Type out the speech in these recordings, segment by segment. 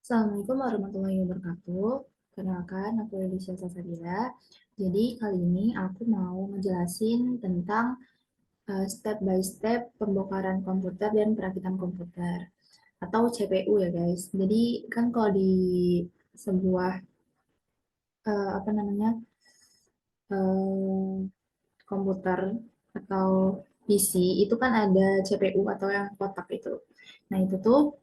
Assalamualaikum warahmatullahi wabarakatuh. Kenalkan, aku Elisha Sasabila. Jadi kali ini aku mau ngejelasin tentang step by step pembongkaran komputer dan perakitan komputer atau CPU ya guys. Jadi kan kalau di sebuah apa namanya eh, komputer atau PC itu kan ada CPU atau yang kotak itu. Nah itu tuh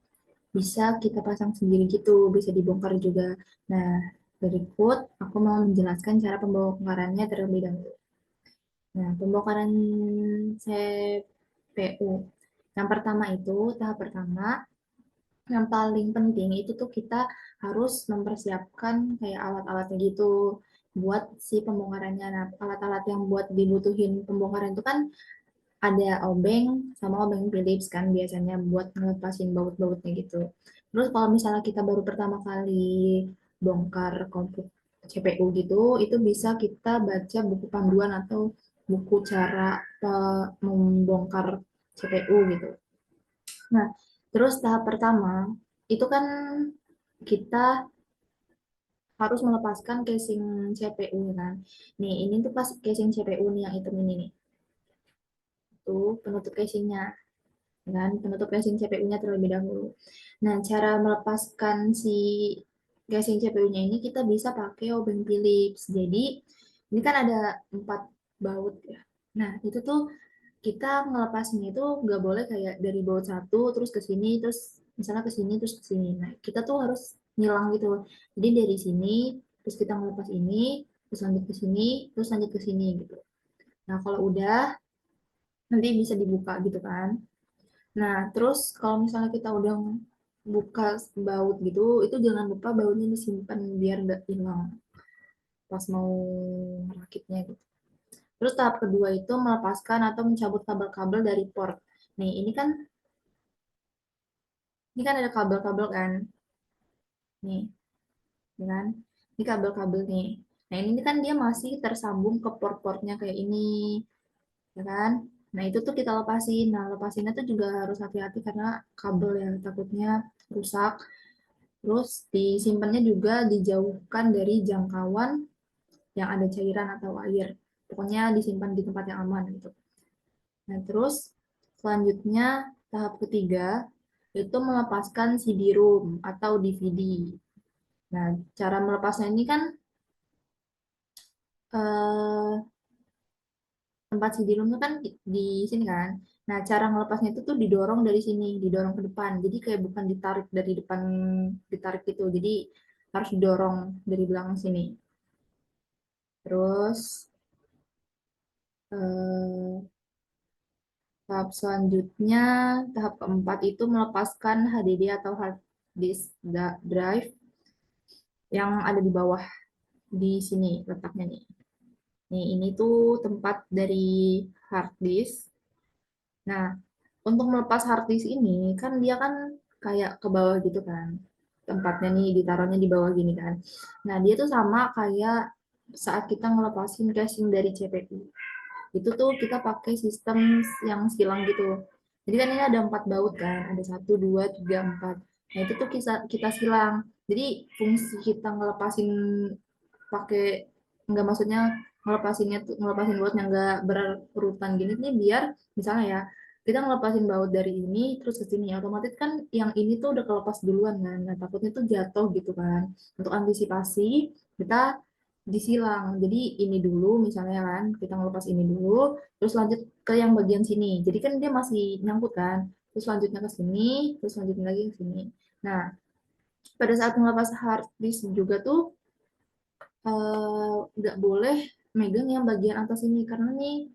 bisa kita pasang sendiri gitu, bisa dibongkar juga. Nah, berikut aku mau menjelaskan cara pembongkarannya terlebih dahulu. Nah, pembongkaran CPU. Yang pertama itu, tahap pertama, yang paling penting itu tuh kita harus mempersiapkan kayak alat-alatnya gitu buat si pembongkarannya. Nah, alat-alat yang buat dibutuhin pembongkaran itu kan ada obeng sama obeng Philips kan biasanya buat ngelepasin baut-bautnya gitu. Terus kalau misalnya kita baru pertama kali bongkar komputer CPU gitu, itu bisa kita baca buku panduan atau buku cara membongkar CPU gitu. Nah, terus tahap pertama itu kan kita harus melepaskan casing CPU kan. Nih, ini tuh pas casing CPU nih yang hitam ini nih. Tuh penutup casingnya. Dan penutup casing CPU-nya terlebih dahulu. Nah, cara melepaskan si casing CPU-nya ini kita bisa pakai obeng Philips. Jadi, ini kan ada 4 baut ya. Nah, itu tuh kita ngelepasnya itu nggak boleh kayak dari baut satu terus ke sini terus misalnya ke sini terus ke sini. Nah, kita tuh harus ngilang gitu. Jadi dari sini terus kita ngelepas ini terus lanjut ke sini terus lanjut ke sini gitu. Nah, kalau udah nanti bisa dibuka gitu kan. Nah, terus kalau misalnya kita udah buka baut gitu, itu jangan lupa bautnya disimpan biar nggak hilang pas mau merakitnya gitu. Terus tahap kedua itu melepaskan atau mencabut kabel-kabel dari port. Nih, ini kan ada kabel-kabel kan, nih, ya kan? Ini kabel-kabel nih. Nah, ini kan dia masih tersambung ke port-portnya kayak ini, ya kan? Nah, itu tuh kita lepasin. Nah, lepasinnya tuh juga harus hati-hati karena kabel yang takutnya rusak. Terus disimpannya juga dijauhkan dari jangkauan yang ada cairan atau air. Pokoknya disimpan di tempat yang aman gitu. Nah, terus selanjutnya tahap ketiga itu melepaskan CD-ROM atau DVD. Nah, cara melepasnya ini kan eh, tempat CD-ROM itu kan di sini kan. Nah, cara melepasnya itu tuh didorong dari sini, didorong ke depan. Jadi kayak bukan ditarik dari depan, ditarik gitu. Jadi harus didorong dari belakang sini. Terus eh, tahap selanjutnya, tahap keempat itu melepaskan HDD atau hard disk drive yang ada di bawah di sini letaknya nih. Nih, ini tuh tempat dari hard disk. Nah, untuk melepas hard disk ini kan dia kan kayak ke bawah gitu kan. Tempatnya nih ditaruhnya di bawah gini kan. Nah, dia tuh sama kayak saat kita ngelepasin casing dari CPU. Itu tuh kita pakai sistem yang silang gitu. Jadi kan ini ada 4 baut kan, ada satu, dua, tiga, empat. Nah itu tuh kita silang. Jadi fungsi kita ngelepasin pakai nggak maksudnya ngelepasinnya tuh ngelepasin baut yang nggak berurutan gini nih biar misalnya ya kita ngelepasin baut dari ini terus ke sini otomatis kan yang ini tuh udah kelepas duluan kan. Nah, takutnya tuh jatuh gitu kan. Untuk antisipasi kita disilang. Jadi ini dulu misalnya kan, kita ngelepas ini dulu, terus lanjut ke yang bagian sini. Jadi kan dia masih nyangkut kan. Terus selanjutnya ke sini, terus lanjutnya lagi ke sini. Nah, pada saat ngelepas hard disk juga tuh nggak boleh megang yang bagian atas ini karena nih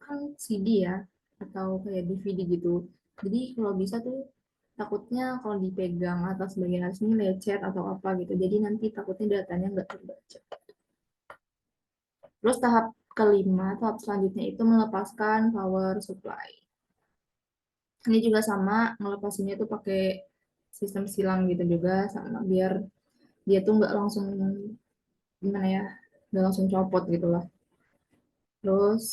kan CD ya atau kayak DVD gitu. Jadi kalau bisa tuh takutnya kalau dipegang atas bagian atas ini lecet atau apa gitu. Jadi nanti takutnya datanya nggak terbaca. Terus tahap kelima, tahap selanjutnya itu melepaskan power supply. Ini juga sama, ngelepasinnya itu pakai sistem silang gitu juga, sama biar dia tuh nggak langsung gimana ya, nggak langsung copot gitu lah. Terus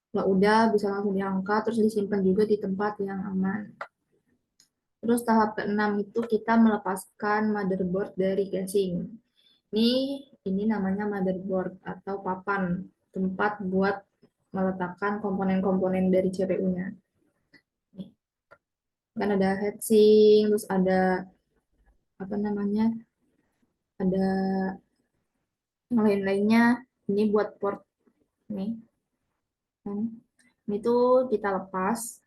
kalau udah bisa langsung diangkat, terus disimpan juga di tempat yang aman. Terus tahap keenam itu kita melepaskan motherboard dari casing. Ini ini namanya motherboard atau papan tempat buat meletakkan komponen-komponen dari CPU-nya. Kan ada heatsink, terus ada apa namanya, ada yang lain-lainnya. Ini buat port nih, kan. Ini tuh kita lepas.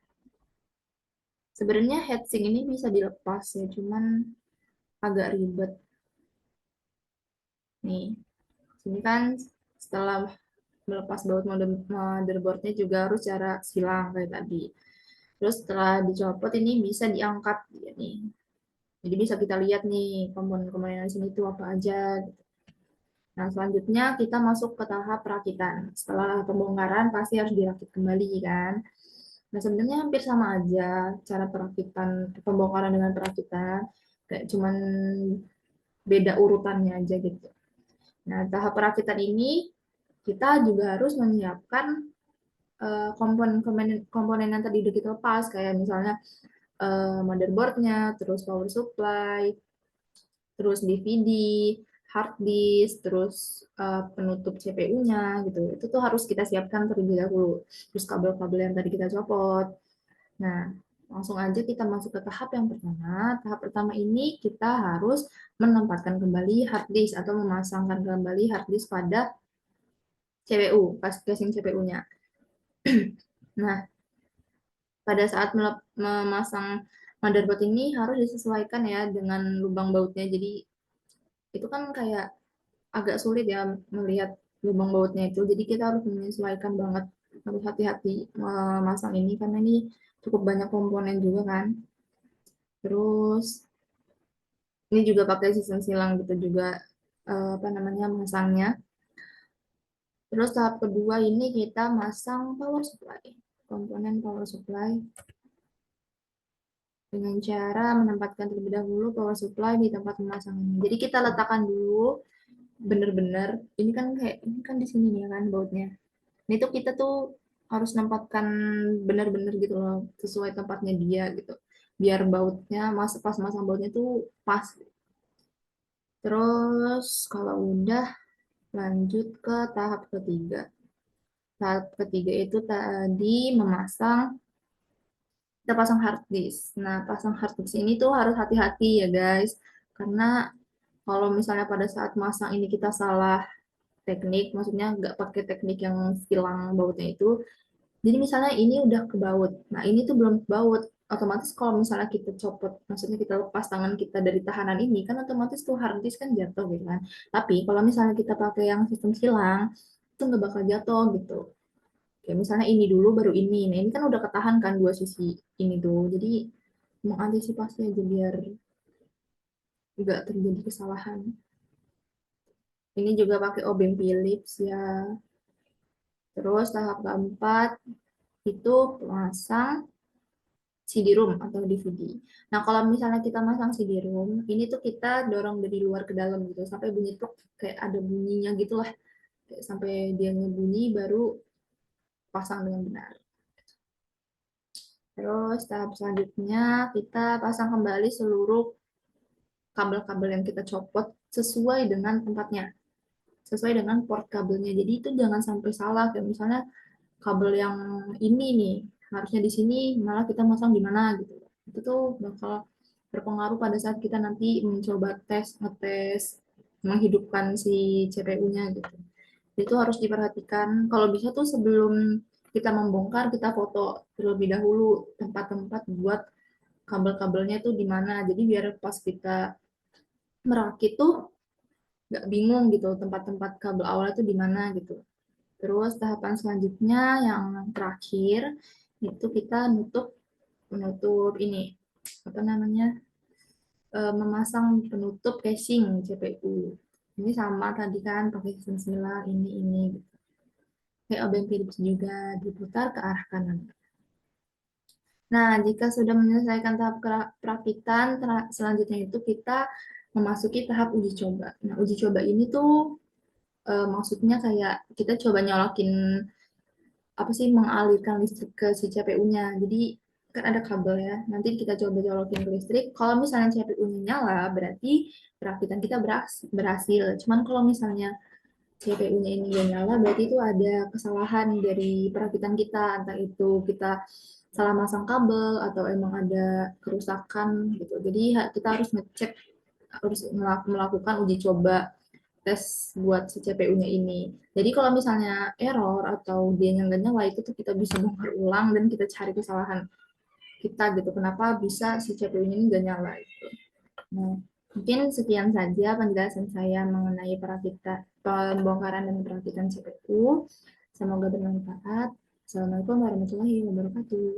Sebenarnya heatsink ini bisa dilepas ya, cuman agak ribet. Nih, sini kan setelah melepas baut motherboardnya juga harus cara silang kayak tadi. Terus setelah dicopot ini bisa diangkat ya nih. Jadi bisa kita lihat nih komponen-komponen di sini tuh apa aja. Nah, selanjutnya kita masuk ke tahap perakitan. Setelah pembongkaran pasti harus dirakit kembali kan. Nah, sebenarnya hampir sama aja cara perakitan, pembongkaran dengan perakitan. Kayak cuman beda urutannya aja gitu. Nah, tahap perakitan ini kita juga harus menyiapkan komponen-komponen yang tadi udah kita lepas, kayak misalnya motherboardnya, terus power supply, terus DVD, hard disk, terus penutup CPU-nya gitu. Itu tuh harus kita siapkan terlebih dahulu. Terus kabel-kabel yang tadi kita copot. Nah, langsung aja kita masuk ke tahap yang pertama. Tahap pertama ini kita harus menempatkan kembali hard disk atau memasangkan kembali hard disk pada CPU, casing CPU-nya. Nah, pada saat memasang motherboard ini harus disesuaikan ya dengan lubang bautnya. Jadi itu kan kayak agak sulit ya melihat lubang bautnya itu. Jadi kita harus menyesuaikan banget, harus hati-hati memasang ini karena ini cukup banyak komponen juga kan. Terus ini juga pakai sistem silang gitu juga apa namanya masangnya. Terus tahap kedua ini kita masang power supply, komponen power supply dengan cara menempatkan terlebih dahulu power supply di tempat pemasangannya. Jadi kita letakkan dulu bener-bener, ini kan di sini nih kan bautnya. Ini tuh kita tuh harus nempatkan bener-bener gitu loh, sesuai tempatnya dia gitu. Biar bautnya pas masang bautnya tuh pas. Terus kalau udah lanjut ke tahap ketiga. Tahap ketiga itu tadi memasang, kita pasang hard disk. Nah, pasang hard disk ini tuh harus hati-hati ya guys. Karena kalau misalnya pada saat masang ini kita salah teknik, maksudnya nggak pakai teknik yang silang bautnya itu, jadi misalnya ini udah ke baut, nah ini tuh belum ke baut, otomatis kalau misalnya kita copot, maksudnya kita lepas tangan kita dari tahanan ini, kan otomatis tuh hard disk kan jatuh gitu kan. Tapi kalau misalnya kita pakai yang sistem silang, itu nggak bakal jatuh gitu. Kayak misalnya ini dulu baru ini, nah ini kan udah ketahan kan dua sisi ini tuh, jadi mengantisipasi aja biar nggak terjadi kesalahan. Ini juga pakai obeng Philips ya. Terus tahap keempat itu pasang CD-ROM atau DVD. Nah, kalau misalnya kita masang CD-ROM, ini tuh kita dorong dari luar ke dalam gitu, sampai bunyi plok, kayak ada bunyinya gitu lah. Kayak sampai dia ngebunyi baru pasang dengan benar. Terus tahap selanjutnya kita pasang kembali seluruh kabel-kabel yang kita copot sesuai dengan tempatnya, sesuai dengan port kabelnya. Jadi itu jangan sampai salah, kayak misalnya kabel yang ini nih harusnya di sini malah kita masang di mana gitu. Itu tuh bakal berpengaruh pada saat kita nanti mencoba ngetes menghidupkan si CPU-nya gitu. Itu harus diperhatikan. Kalau bisa tuh sebelum kita membongkar kita foto terlebih dahulu tempat-tempat buat kabel-kabelnya tuh di mana. Jadi biar pas kita merakit tuh nggak bingung gitu tempat-tempat kabel awalnya tuh di mana gitu. Terus tahapan selanjutnya yang terakhir itu kita menutup ini apa namanya, memasang penutup casing CPU. Ini sama tadi kan pakai sistem silang ini gitu. Kayak obeng Philips juga diputar ke arah kanan. Nah, jika sudah menyelesaikan tahap perakitan, selanjutnya itu kita memasuki tahap uji coba. Nah, uji coba ini tuh maksudnya kayak kita coba nyolokin apa sih mengalirkan listrik ke si CPU-nya. Jadi kan ada kabel ya. Nanti kita coba colokin ke listrik. Kalau misalnya CPU-nya nyala, berarti perakitan kita berhasil. Cuman kalau misalnya CPU-nya ini gak nyala, berarti itu ada kesalahan dari perakitan kita. Entah itu kita salah masang kabel atau emang ada kerusakan gitu. Jadi kita harus ngecek, harus melakukan uji coba tes buat si CPU-nya ini. Jadi kalau misalnya error atau dia nggak nyala, itu tuh kita bisa bongkar ulang dan kita cari kesalahan kita gitu. Kenapa bisa si CPU-nya ini nggak nyala gitu. Nah, mungkin sekian saja penjelasan saya mengenai perakitan, pembongkaran dan perakitan CPU. Semoga bermanfaat. Assalamualaikum warahmatullahi wabarakatuh.